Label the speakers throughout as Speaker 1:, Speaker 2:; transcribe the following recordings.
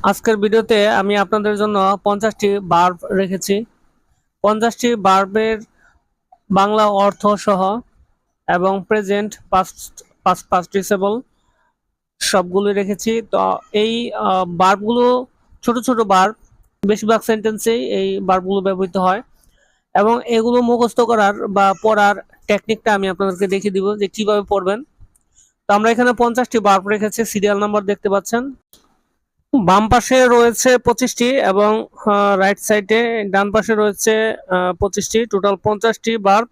Speaker 1: আজকের ভিডিওতে আমি আপনাদের জন্য 50টি ভার্ব রেখেছি। 50টি ভার্বের বাংলা অর্থ সহ এবং প্রেজেন্ট, পাস্ট, পাস্ট পার্টিসিপল সবগুলো রেখেছি। তো এই ভার্বগুলো ছোট ছোট ভার্ব, বেশিরভাগ সেন্টেন্সেই এই ভার্বগুলো ব্যবহৃত হয় এবং এগুলো মুখস্থ করার বা পড়ার টেকনিকটা আমি আপনাদেরকে দেখিয়ে দিব যে কিভাবে পড়বেন। তো আমরা এখানে 50টি ভার্ব রেখেছি, সিরিয়াল নাম্বার দেখতে পাচ্ছেন। বাম পাশে রয়েছে 25টি এবং রাইট সাইডে ডান পাশে রয়েছে 25টি, টোটাল 50টি ভার্ব।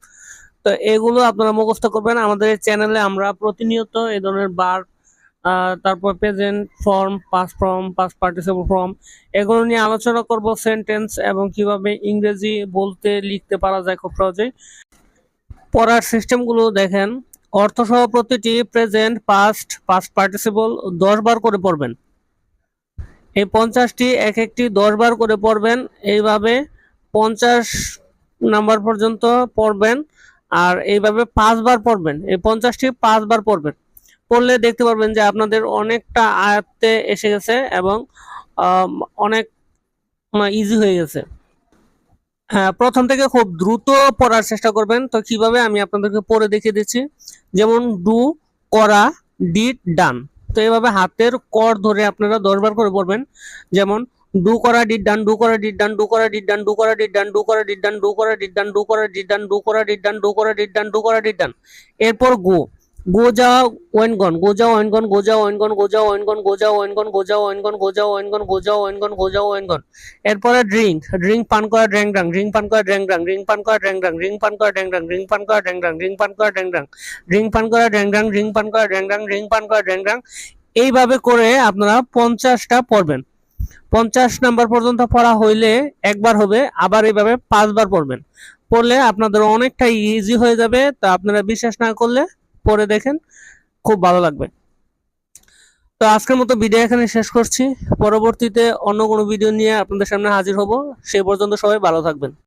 Speaker 1: তো এগুলো আপনারা মুখস্থ করবেন। আমাদের এই চ্যানেলে আমরা প্রতিনিয়ত এই ধরনের ভার্ব, তারপর present form, past form, past participle form এগুলো নিয়ে আলোচনা করব, সেন্টেন্স এবং কিভাবে ইংরেজি বলতে লিখতে পারা যায় খুব সহজেই। পড়ার সিস্টেমগুলো দেখেন। অর্থসহ প্রতিটি প্রেজেন্ট, পাস্ট, পাস্ট পার্টিসিপল 10 বার করে পড়বেন। এই 50টি এক একটি 10 বার করে পড়বেন। এইভাবে 50 নাম্বার পর্যন্ত পড়বেন আর এইভাবে 5 বার পড়বেন। এই 50টি 5 বার পড়বেন। পড়লে দেখতে পারবেন যে আপনাদের অনেকটা আয়ত্তে এসে গেছে এবং অনেক ইজি হয়ে গেছে। হ্যাঁ, প্রথম থেকে খুব দ্রুত পড়ার চেষ্টা করবেন। তো কিভাবে আমি আপনাদেরকে পড়ে দেখিয়ে দিচ্ছি। যেমন ডু, করা, ডিড, ডান। তো এইভাবে হাতের কর ধরে আপনারা 10 বার করে পড়বেন। যেমন ডু করা ডিড ডান, ডু করা ডিড ডান, ডু করা ডিড ডান, ডু করা ডিড ডান, ডু করা ডিড ডান, ডু করা ডিড ডান, ডু করা ডিড ডান, ডু করা ডিড ডান, ডু করা ডিড ডান, ডু করা ডিড ডান। এরপর গো, গো যাও ওয়েন গন, গো যাও ওয়েন গন, গো যাও ওয়েন গন, গো যাও ওয়েন গন, গো যাও ওয়েন গন, গো যাও ওয়েন গন, গো যাও ওয়েন গন, গো যাও ওয়েন গন, গো যাও ওয়েন গন। এরপরে ড্রিঙ্ক, ড্রিঙ্ক পান করা ড্যাং ড্রাং, ড্রিঙ্ক পান করা ড্যাং ড্রাং, ড্রিঙ্ক পান করা ড্যাং ড্রাং, ড্রিঙ্ক পান করা ড্যাং ড্রাং, ড্রিঙ্ক পান করা ড্যাং ড্রাং, ড্রিঙ্ক পান করা ড্যাং ড্রাং, ড্রিঙ্ক পান করা ড্যাং ড্রাং, ড্রিঙ্ক পান করা ড্যাং ড্রাং, ড্রিঙ্ক পান করা ড্যাং ড্রাং। এইভাবে করে আপনারা 50টা পড়বেন। 50 নাম্বার পর্যন্ত পড়া হইলে একবার হবে, আবার এইভাবে 5 বার পড়বেন। পড়লে আপনাদের অনেকটা ইজি হয়ে যাবে। তা আপনারা বিশ্বাস না করলে পড়ে দেখেন, খুব ভালো লাগবে। তো আজকের মতো ভিডিও এখানে শেষ করছি। পরবর্তীতে অন্য কোনো ভিডিও নিয়ে আপনাদের সামনে হাজির হব। সেই পর্যন্ত সবাই ভালো থাকবেন।